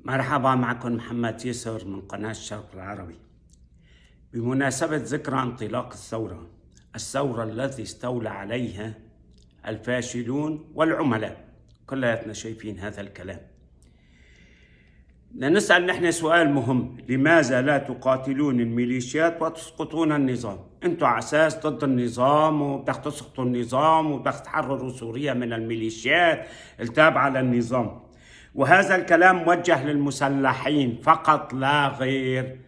مرحبا، معكم محمد يسر من قناة الشرق العربي. بمناسبة ذكرى انطلاق الثورة التي استولى عليها الفاشلون والعملاء، كلنا شايفين هذا الكلام. نسأل نحن سؤال مهم: لماذا لا تقاتلون الميليشيات وتسقطون النظام؟ انتوا على اساس ضد النظام وبدك تسقطوا النظام وبدك تحرروا سوريا من الميليشيات التابعة للنظام، وهذا الكلام موجه للمسلحين فقط لا غير،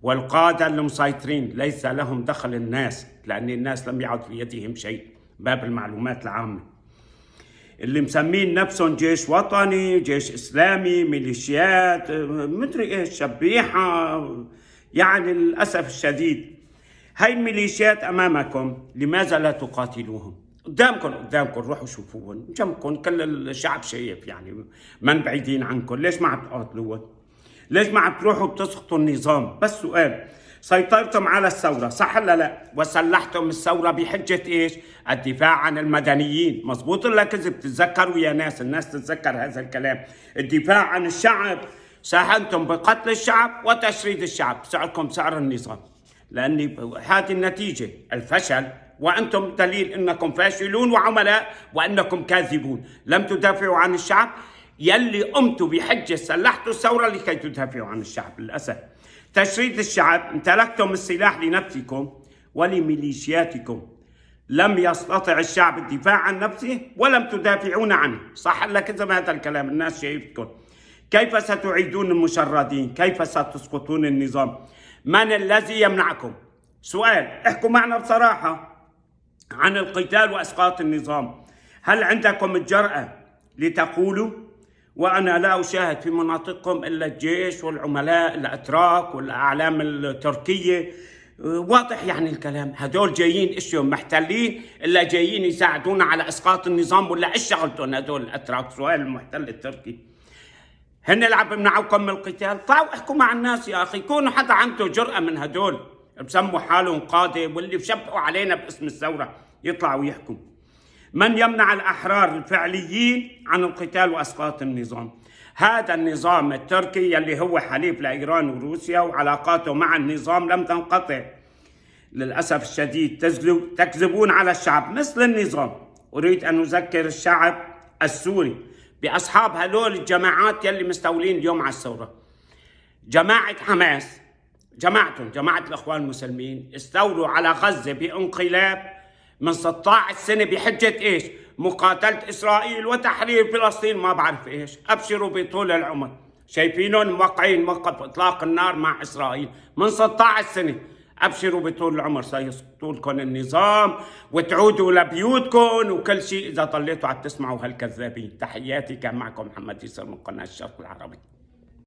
والقادة المسيطرين ليس لهم دخل الناس، لأن الناس لم يعد في يدهم شيء. باب المعلومات العامة اللي مسمين نفسهم جيش وطني، جيش إسلامي، ميليشيات، مدري إيش، شبيحة، يعني للأسف الشديد هاي الميليشيات أمامكم. لماذا لا تقاتلوهم؟ قدامكم روحوا شوفوهم جنبكم، كل الشعب شايف، يعني من بعيدين عنكم. ليش ما عم تقاتلوهم؟ ليش ما عم تروحوا بتسقطوا النظام؟ بس سؤال. سيطرتم على الثورة، صح ولا لا؟ وسلحتم الثورة بحجة ايش؟ الدفاع عن المدنيين. مزبوط ولا كذب؟ تتذكروا يا ناس، الناس تتذكر هذا الكلام. الدفاع عن الشعب. ساهمتم بقتل الشعب وتشريد الشعب، سعركم سعر النظام، لأن هذه النتيجة، الفشل، وأنتم دليل أنكم فاشلون وعملاء وأنكم كاذبون. لم تدافعوا عن الشعب، يلي قمتوا بحجة سلحتوا الثورة لكي تدافعوا عن الشعب. للأسف تشريد الشعب، امتلكتم السلاح لنفسكم ولميليشياتكم. لم يستطع الشعب الدفاع عن نفسه ولم تدافعون عنه، صح ولا كذب هذا الكلام؟ الناس شايفتكم. كيف ستعيدون المشردين؟ كيف ستسقطون النظام؟ من الذي يمنعكم؟ سؤال، احكوا معنا بصراحة عن القتال وإسقاط النظام. هل عندكم الجرأة لتقولوا؟ وأنا لا أشاهد في مناطقكم إلا الجيش والعملاء الأتراك والأعلام التركية. واضح يعني الكلام. هدول جايين إيش يوم محتلين إلا جايين يساعدونا على إسقاط النظام، ولا إيش شغلتهم هدول الأتراك؟ سؤال المحتل التركي. هن اللي عم بيمنعوكم من القتال؟ طلعوا احكوا مع الناس يا أخي، كونوا حدا عنده جرأة من هدول بسموا حالهم قادة واللي بشبهوا علينا باسم الثورة يطلعوا يحكوا. من يمنع الأحرار الفعليين عن القتال وإسقاط النظام؟ هذا النظام التركي اللي هو حليف لإيران وروسيا، وعلاقاته مع النظام لم تنقطع. للأسف الشديد تكذبون على الشعب مثل النظام. أريد أن أذكر الشعب السوري بأصحاب هدول الجماعات يلي مستولين اليوم على الثورة. جماعة حماس، جماعة الإخوان المسلمين استولوا على غزة بانقلاب من 16 سنة بحجة إيش؟ مقاتلة إسرائيل وتحرير فلسطين، ما بعرف إيش. أبشروا بطول العمر، شايفينهم موقعين موقف إطلاق النار مع إسرائيل من 16 سنة. أبشروا بطول العمر سيسقطوا لكم النظام وتعودوا لبيوتكم وكل شيء، إذا ضليتوا عم تسمعوا هالكذابين. تحياتي، كان معكم محمد يسر من قناة الشرق العربي.